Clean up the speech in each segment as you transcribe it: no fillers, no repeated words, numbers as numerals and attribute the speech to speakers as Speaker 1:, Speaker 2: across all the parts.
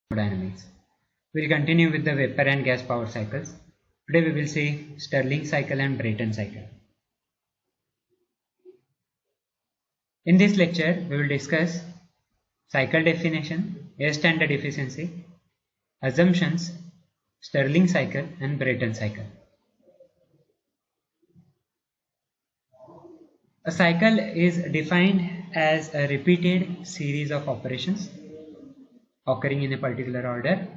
Speaker 1: thermodynamics. We will continue with the vapor and gas power cycles. Today we will see Stirling cycle and Brayton cycle. In this lecture, we will discuss cycle definition, air standard efficiency, assumptions, Stirling cycle and Brayton cycle. A cycle is defined as a repeated series of operations occurring in a particular order.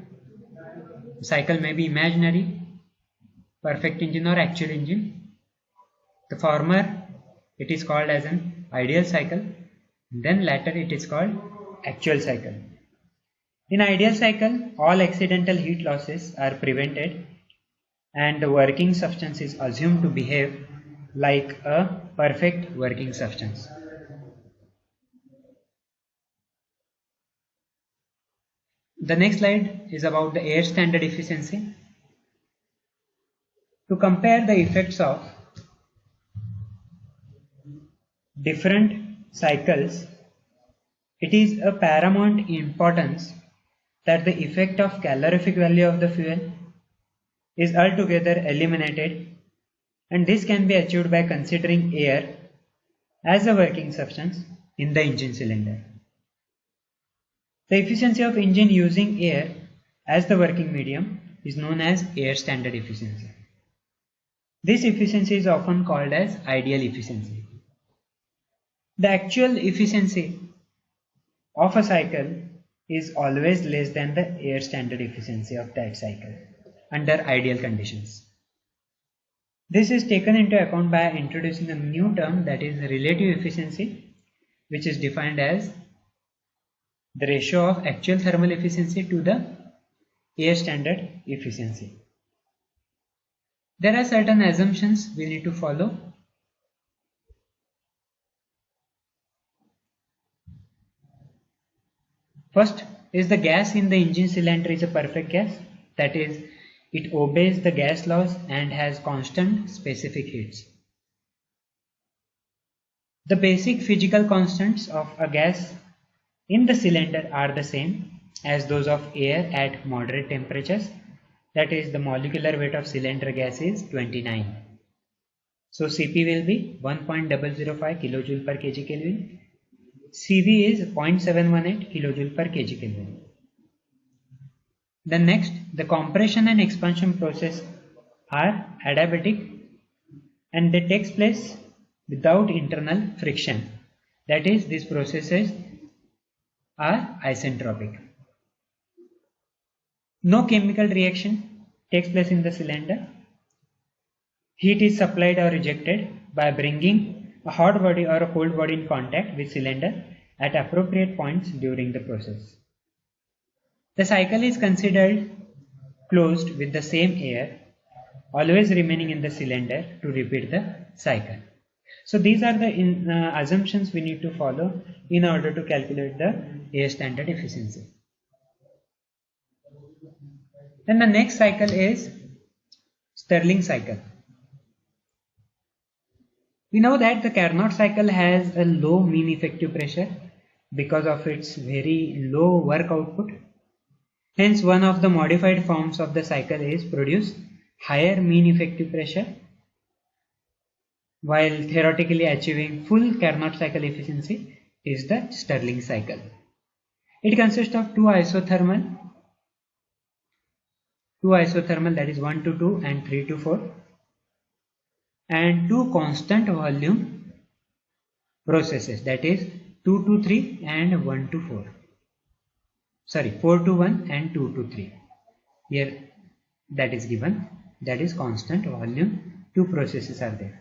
Speaker 1: The cycle may be imaginary, perfect engine or actual engine. The former, it is called as an ideal cycle, then later it is called actual cycle. In ideal cycle, all accidental heat losses are prevented and the working substance is assumed to behave like a perfect working substance. The next slide is about the air standard efficiency. To compare the effects of different cycles, it is a paramount importance that the effect of calorific value of the fuel is altogether eliminated, and this can be achieved by considering air as a working substance in the engine cylinder. The efficiency of engine using air as the working medium is known as air standard efficiency. This efficiency is often called as ideal efficiency. The actual efficiency of a cycle is always less than the air standard efficiency of that cycle under ideal conditions. This is taken into account by introducing a new term, that is relative efficiency, which is defined as the ratio of actual thermal efficiency to the air standard efficiency. There are certain assumptions we need to follow. First is the gas in the engine cylinder is a perfect gas, that is, it obeys the gas laws and has constant specific heats. The basic physical constants of a gas in the cylinder are the same as those of air at moderate temperatures, that is, the molecular weight of cylinder gas is 29. So Cp will be 1.005 kJ per kg Kelvin. Cv is 0.718 kJ per kg Kelvin. Then next, the compression and expansion process are adiabatic and they takes place without internal friction. That is, these processes are isentropic. No chemical reaction takes place in the cylinder. Heat is supplied or rejected by bringing a hot body or a cold body in contact with cylinder at appropriate points during the process. The cycle is considered closed with the same air always remaining in the cylinder to repeat the cycle. So these are the assumptions we need to follow in order to calculate the air standard efficiency. Then the next cycle is Stirling cycle. We know that the Carnot cycle has a low mean effective pressure because of its very low work output. Hence, one of the modified forms of the cycle is produce higher mean effective pressure while theoretically achieving full Carnot cycle efficiency is the Stirling cycle. It consists of two isothermal, that is 1 to 2 and 3 to 4, and two constant volume processes, that is 2 to 3 and 1 to 4. 4 to 1 and 2 to 3. Here that is given, that is constant volume, two processes are there.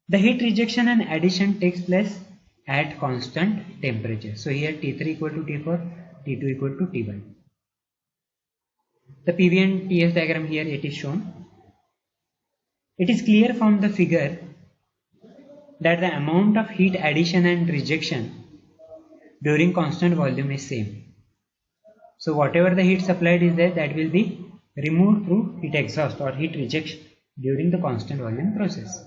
Speaker 1: The heat rejection and addition takes place at constant temperature. So here T3 equal to T4, T2 equal to T1. The PV and TS diagram here it is shown. It is clear from the figure that the amount of heat addition and rejection during constant volume is same. So whatever the heat supplied is there, that will be removed through heat exhaust or heat rejection during the constant volume process.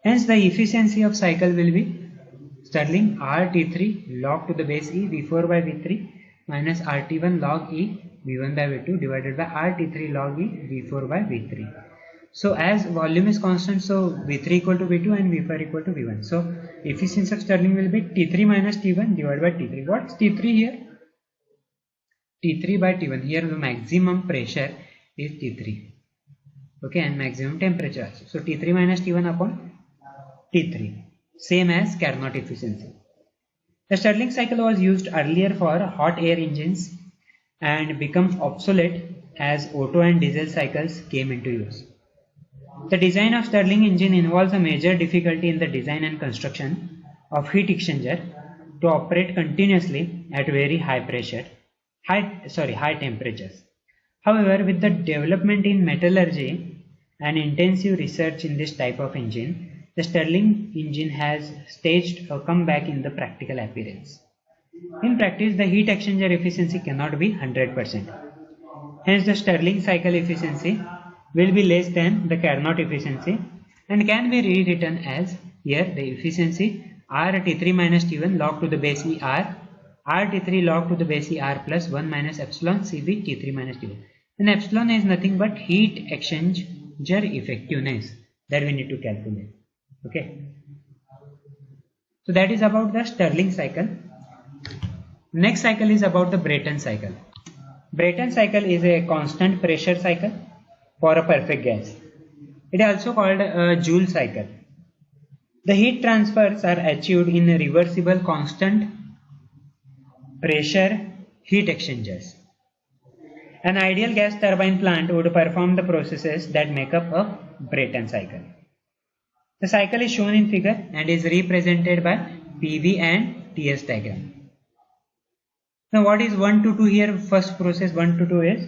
Speaker 1: Hence the efficiency of cycle will be Stirling RT3 log to the base E V4 by V3 minus RT1 log E V1 by V2 divided by RT3 log E V4 by V3. So as volume is constant, so V3 equal to V2 and V4 equal to V1. So efficiency of Stirling will be T3 minus T1 divided by T3. What's T3 here? T3 by T1. Here the maximum pressure is T3. Okay, and maximum temperature also. So T3 minus T1 upon T3. Same as Carnot efficiency. The Stirling cycle was used earlier for hot air engines and became obsolete as Otto and diesel cycles came into use. The design of Stirling engine involves a major difficulty in the design and construction of heat exchanger to operate continuously at very high temperatures. However, with the development in metallurgy and intensive research in this type of engine, the Stirling engine has staged a comeback in the practical appearance. In practice, the heat exchanger efficiency cannot be 100%. Hence, the Stirling cycle efficiency will be less than the Carnot efficiency and can be rewritten as here the efficiency RT3 minus T1 log to the base E R, RT3 log to the base E R plus 1 minus epsilon Cv T3 minus T1. And epsilon is nothing but heat exchanger effectiveness that we need to calculate. Okay. So that is about the Stirling cycle. Next cycle is about the Brayton cycle. Brayton cycle is a constant pressure cycle for a perfect gas. It is also called a Joule cycle. The heat transfers are achieved in reversible constant pressure heat exchangers. An ideal gas turbine plant would perform the processes that make up a Brayton cycle. The cycle is shown in figure and is represented by PV and TS diagram. Now what is 1 to 2 here? First process 1 to 2 is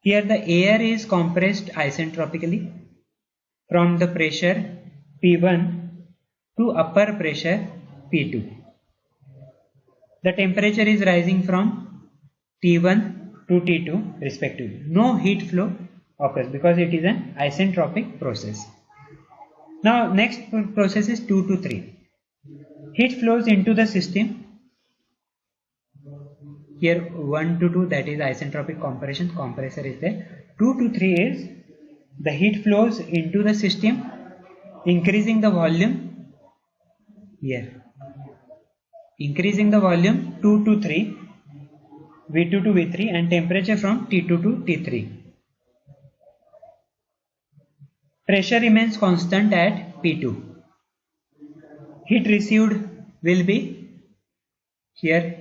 Speaker 1: here the air is compressed isentropically from the pressure P1 to upper pressure P2. The temperature is rising from T1 to T2 respectively. No heat flow occurs because it is an isentropic process. Now next process is 2 to 3. Heat flows into the system. Here 1 to 2 that is isentropic compression, compressor is there. 2 to 3 is the heat flows into the system increasing the volume here. Increasing the volume 2 to 3 V2 to V3 and temperature from T2 to T3. Pressure remains constant at P2. Heat received will be here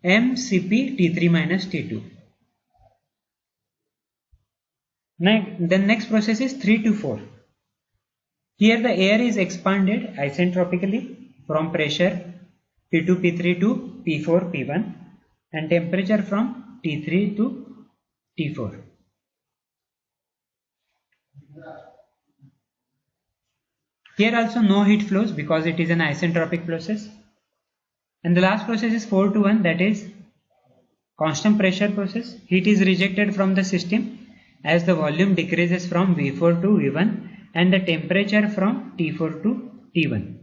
Speaker 1: mCp T3 minus T2. The next process is 3 to 4. Here the air is expanded isentropically from pressure P2 P3 to P4 P1 and temperature from T3 to T4. Here also no heat flows because it is an isentropic process. And the last process is 4 to 1, that is constant pressure process. Heat is rejected from the system as the volume decreases from V4 to V1 and the temperature from T4 to T1.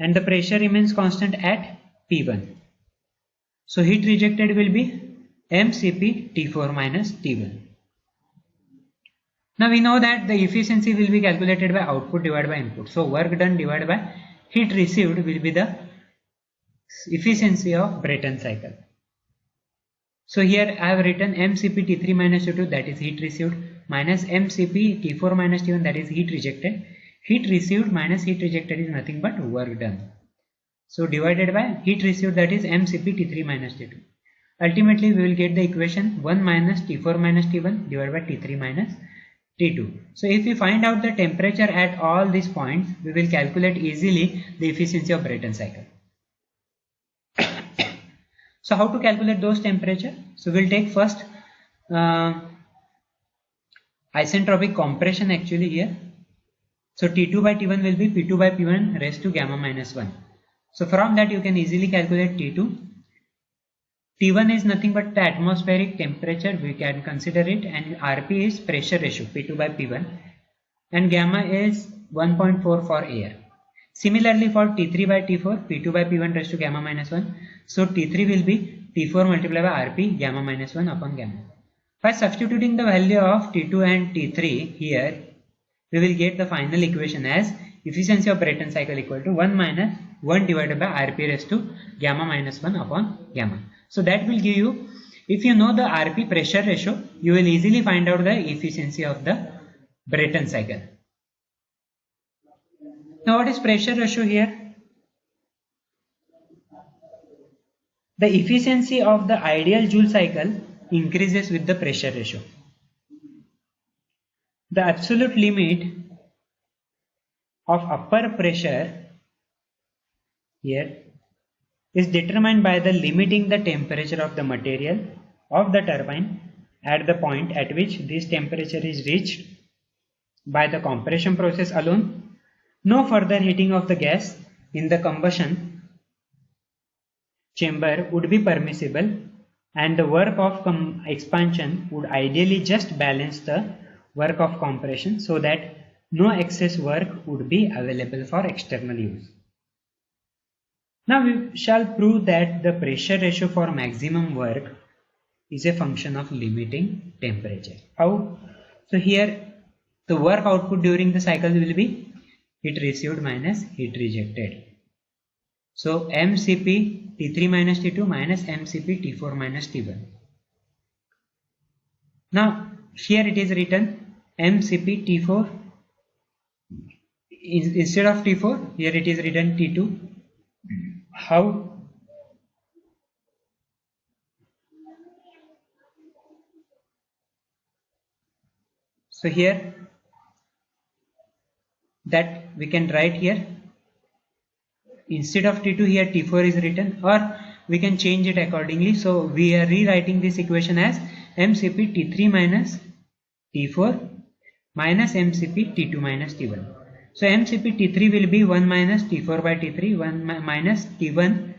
Speaker 1: And the pressure remains constant at P1. So heat rejected will be mCp T4 minus T1. Now we know that the efficiency will be calculated by output divided by input. So work done divided by heat received will be the efficiency of Brayton cycle. So here I have written mCp T3 minus T2 that is heat received minus mCp T4 minus T1 that is heat rejected. Heat received minus heat rejected is nothing but work done. So divided by heat received that is mCp T3 minus T2. Ultimately we will get the equation 1 minus T4 minus T1 divided by T3 minus T2. So if we find out the temperature at all these points, we will calculate easily the efficiency of Brayton cycle. So how to calculate those temperature? So we'll take first isentropic compression actually here. So T2 by T1 will be P2 by P1 raised to gamma minus 1. So from that you can easily calculate T2. T1 is nothing but the atmospheric temperature, we can consider it, and Rp is pressure ratio P2 by P1 and gamma is 1.4 for air. Similarly for T3 by T4, P2 by P1 raised to gamma minus 1. So T3 will be T4 multiplied by Rp gamma minus 1 upon gamma. By substituting the value of T2 and T3 here, we will get the final equation as efficiency of Brayton cycle equal to 1 minus 1 divided by Rp raised to gamma minus 1 upon gamma. So that will give you, if you know the Rp pressure ratio, you will easily find out the efficiency of the Brayton cycle. Now what is pressure ratio here? The efficiency of the ideal Joule cycle increases with the pressure ratio. The absolute limit of upper pressure here is determined by the limiting the temperature of the material of the turbine at the point at which this temperature is reached by the compression process alone. No further heating of the gas in the combustion chamber would be permissible, and the work of expansion would ideally just balance the work of compression so that no excess work would be available for external use. Now we shall prove that the pressure ratio for maximum work is a function of limiting temperature. How? So here the work output during the cycle will be heat received minus heat rejected. So mCp T3 minus T2 minus mCp T4 minus T1. Now here it is written mCp T4, instead of T4 here it is written T2. How? So here that we can write here, instead of T2 here T4 is written, or we can change it accordingly. So we are rewriting this equation as mCp T3 minus T4 minus mCp T2 minus T1. So mCp T3 will be 1 minus T4 by T3, 1 minus T1,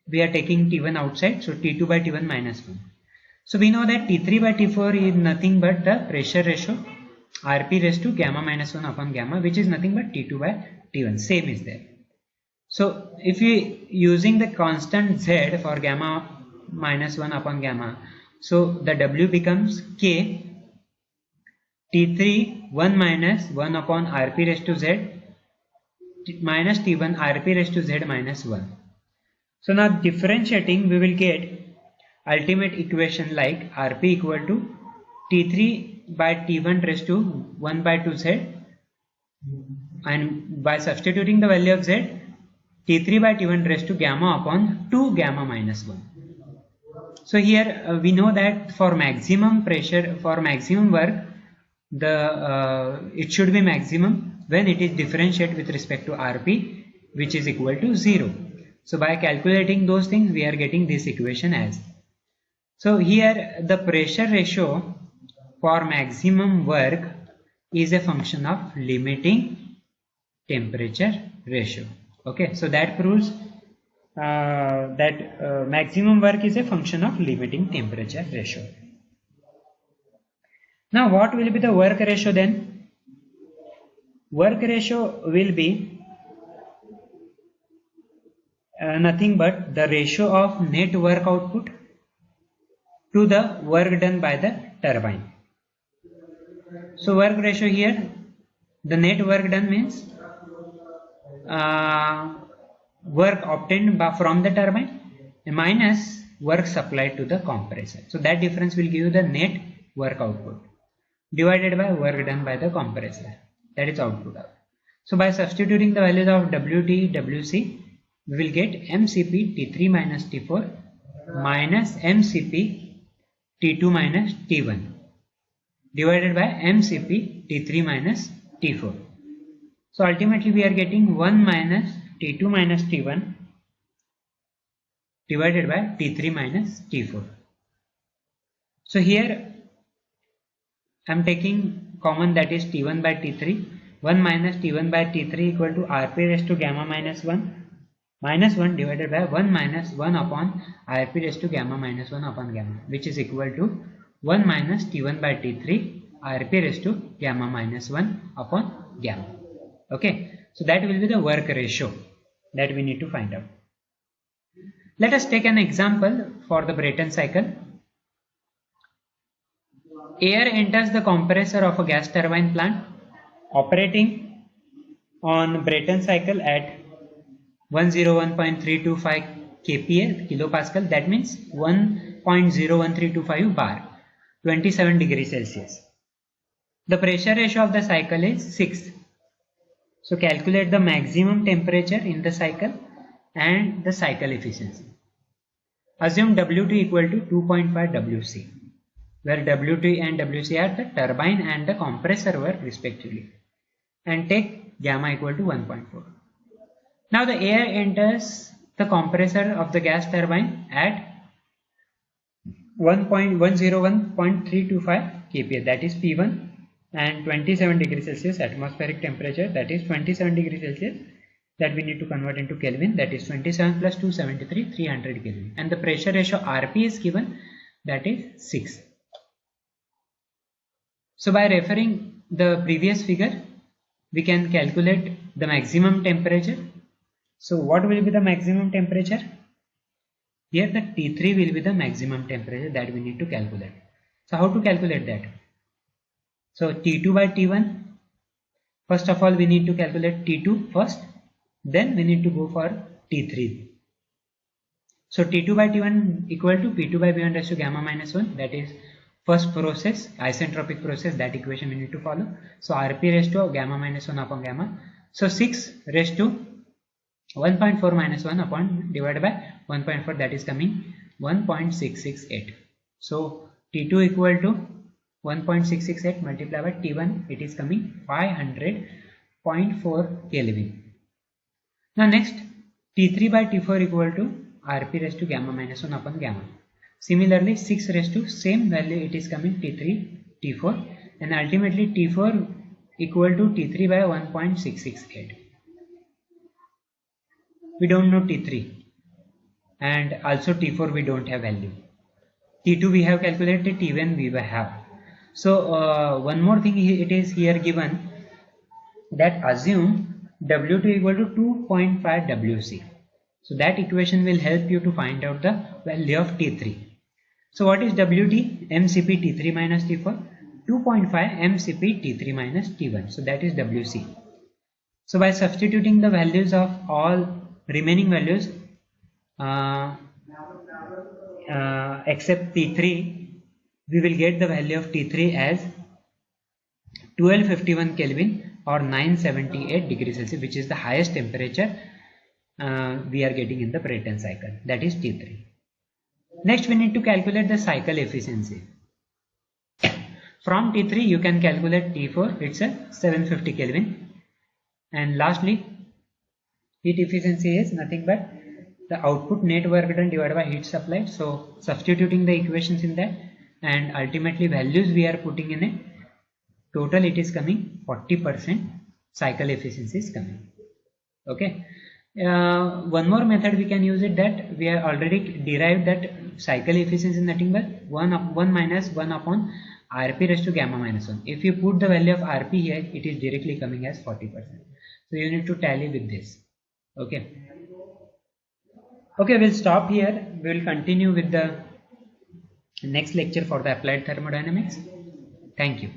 Speaker 1: we are taking T1 outside, so T2 by T1 minus 1. So we know that T3 by T4 is nothing but the pressure ratio Rp raised to gamma minus 1 upon gamma, which is nothing but T2 by T1, same is there. So if we using the constant Z for gamma minus 1 upon gamma, so the W becomes K T3 1 minus 1 upon Rp raised to Z minus T1 Rp raised to Z minus 1. So now differentiating, we will get ultimate equation like Rp equal to T3 by T1 raised to 1 by 2 Z, and by substituting the value of Z, T3 by T1 raised to gamma upon 2 gamma minus 1. So here we know that for maximum pressure, for maximum work, it should be maximum when it is differentiated with respect to Rp, which is equal to 0. So by calculating those things, we are getting this equation as. So here the pressure ratio for maximum work is a function of limiting temperature ratio. Okay, so that proves that maximum work is a function of limiting temperature ratio. Now what will be the work ratio then? Work ratio will be nothing but the ratio of net work output to the work done by the turbine. So work ratio here, the net work done means work obtained from the turbine minus work supplied to the compressor. So that difference will give you the net work output divided by work done by the compressor, that is output. So by substituting the values of Wt, Wc, we will get mCp T3 minus T4 minus mCp T2 minus T1 divided by mCp T3 minus T4. So ultimately we are getting 1 minus T2 minus T1 divided by T3 minus T4. So here I am taking common, that is T1 by T3. 1 minus T1 by T3 equal to Rp raised to gamma minus 1 divided by 1 minus 1 upon Rp raised to gamma minus 1 upon gamma, which is equal to 1 minus T1 by T3 Rp raised to gamma minus 1 upon gamma. Okay, So that will be the work ratio that we need to find out. Let us take an example for the Brayton cycle. Air enters the compressor of a gas turbine plant operating on Brayton cycle at 101.325 kPa kilopascal, that means 1.01325 bar, 27 degrees Celsius. The pressure ratio of the cycle is 6. So calculate the maximum temperature in the cycle and the cycle efficiency. Assume W2 equal to 2.5 Wc, where W2 and Wc are the turbine and the compressor work respectively, and take gamma equal to 1.4. Now the air enters the compressor of the gas turbine at 101.325 kPa, that is P1, and 27 degrees Celsius atmospheric temperature, that is 27 degrees Celsius, that we need to convert into Kelvin, that is 27 plus 273, 300 Kelvin, and the pressure ratio Rp is given, that is 6. So by referring the previous figure, we can calculate the maximum temperature. So what will be the maximum temperature? Here the T3 will be the maximum temperature that we need to calculate. So how to calculate that? So T2 by T1, first of all we need to calculate T2 first, then we need to go for T3. So T2 by T1 equal to P2 by V1 raised to gamma minus 1, that is first process, isentropic process, that equation we need to follow. So Rp raised to gamma minus 1 upon gamma. So 6 raised to 1.4 minus 1 upon divided by 1.4, that is coming 1.668. So T2 equal to 1.668 multiplied by T1, it is coming 500.4 Kelvin. Now next, T3 by T4 equal to Rp raised to gamma minus 1 upon gamma. Similarly 6 raised to same value, it is coming T3, T4, and ultimately T4 equal to T3 by 1.668. We don't know T3, and also T4 we don't have value. T2 we have calculated, T1 we have. So one more thing, it is here given that assume W2 equal to 2.5 Wc. So that equation will help you to find out the value of T3. So what is WT? MCP T3 minus T4, 2.5 MCP T3 minus T1. So that is Wc. So by substituting the values of all remaining values except T3, we will get the value of T3 as 1251 Kelvin or 978 degrees Celsius, which is the highest temperature we are getting in the Brayton cycle, that is T3. Next we need to calculate the cycle efficiency. From T3 you can calculate T4, it's a 750 Kelvin, and lastly heat efficiency is nothing but the output net work done divided by heat supplied. So substituting the equations in that and ultimately values we are putting in it, total it is coming 40% cycle efficiency is coming. Okay. One more method we can use it, that we have already derived that cycle efficiency is nothing but 1 minus 1 upon Rp raised to gamma minus 1. If you put the value of Rp here, it is directly coming as 40%. So you need to tally with this. Okay. Okay, we'll stop here. We will continue with the next lecture for the applied thermodynamics. Thank you.